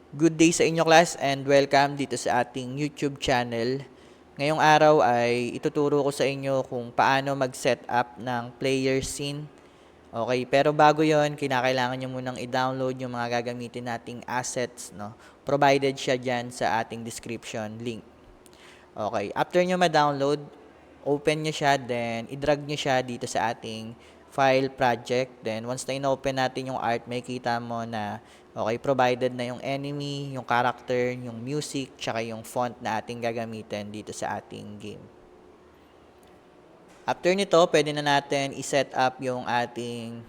Good day sa inyo class and welcome dito sa ating YouTube channel. Ngayong araw ay ituturo ko sa inyo kung paano mag-set up ng player scene. Okay, pero bago yon, kinakailangan nyo munang i-download yung mga gagamitin nating assets, no? Provided siya dyan sa ating description link. Okay, after nyo ma-download, open nyo siya, then i-drag nyo siya dito sa ating file project. Then once na in-open natin yung art, may kita mo na okay, provided na yung enemy, yung character, yung music, tsaka yung font na ating gagamitin dito sa ating game. After nito, pwede na natin i-set up yung ating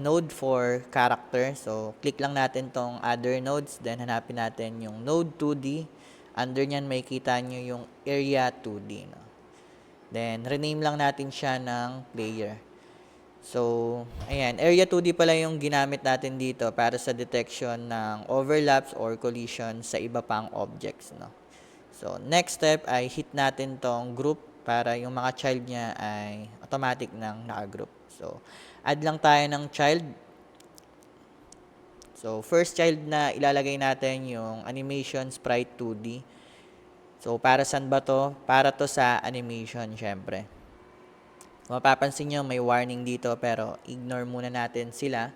node for character. So, click lang natin tong other nodes, then hanapin natin yung node 2D. Under nyan, may kita nyo yung area 2D. No? Then, rename lang natin siya ng player. So, ayan, area 2D pala yung ginamit natin dito para sa detection ng overlaps or collision sa iba pang objects. No? So, next step ay hit natin tong group para yung mga child niya ay automatic nang naka-group. So, add lang tayo ng child. So, first child na ilalagay natin yung animation sprite 2D. So, para saan ba to? Para to sa animation, syempre. Kung mapapansin nyo, may warning dito pero ignore muna natin sila.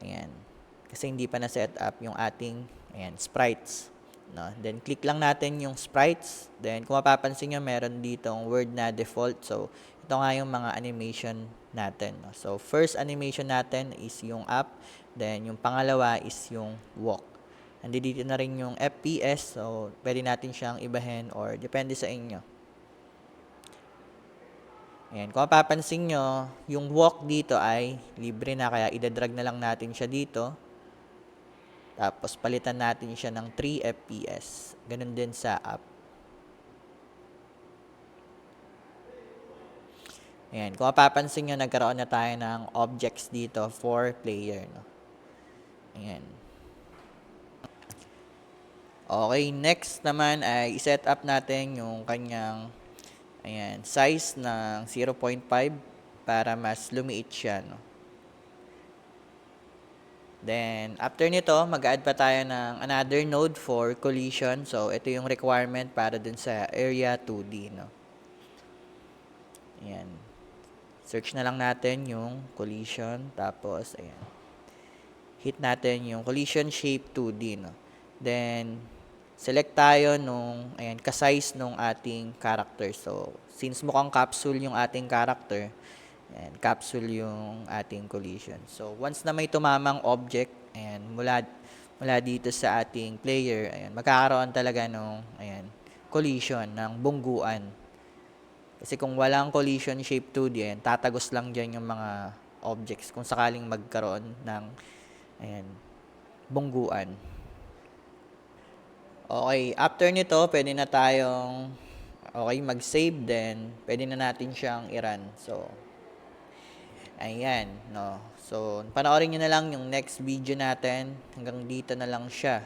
Ayan. Kasi hindi pa na-set up yung ating sprites. No? Then, click lang natin yung sprites. Then, kung mapapansin nyo, meron ditong word na default. So, ito nga yung mga animation natin. No? So, first animation natin is yung up. Then, yung pangalawa is yung walk. Nandito na rin yung FPS. So, pwede natin siyang ibahin or depende sa inyo. Ayan. Kung mapapansin nyo, yung walk dito ay libre na. Kaya, idadrag na lang natin siya dito. Tapos, palitan natin siya ng 3 FPS. Ganun din sa up. Ayan. Kung mapapansin nyo, nagkaroon na tayo ng objects dito for player. No? Ayan. Okay, next naman ay i-set up natin yung kanyang size ng 0.5 para mas lumiit siya. No? Then, after nito, mag-add pa tayo ng another node for collision. So, ito yung requirement para dun sa area 2D. No? Ayan. Search na lang natin yung collision. Tapos, ayan. Hit natin yung collision shape 2D. No? Then, select tayo nung, ka-size nung ating character. So, since mukhang capsule yung ating character, capsule yung ating collision. So, once na may tumamang object, mula dito sa ating player, magkakaroon talaga nung, collision ng bungguan. Kasi kung walang collision shape 2D, tatagos lang dyan yung mga objects kung sakaling magkaroon ng, bungguan. Okay, after nito, pwede na tayong mag-save then pwede na natin siyang i-run. So, ayan, no. So, panoorin niyo na lang yung next video natin. Hanggang dito na lang siya.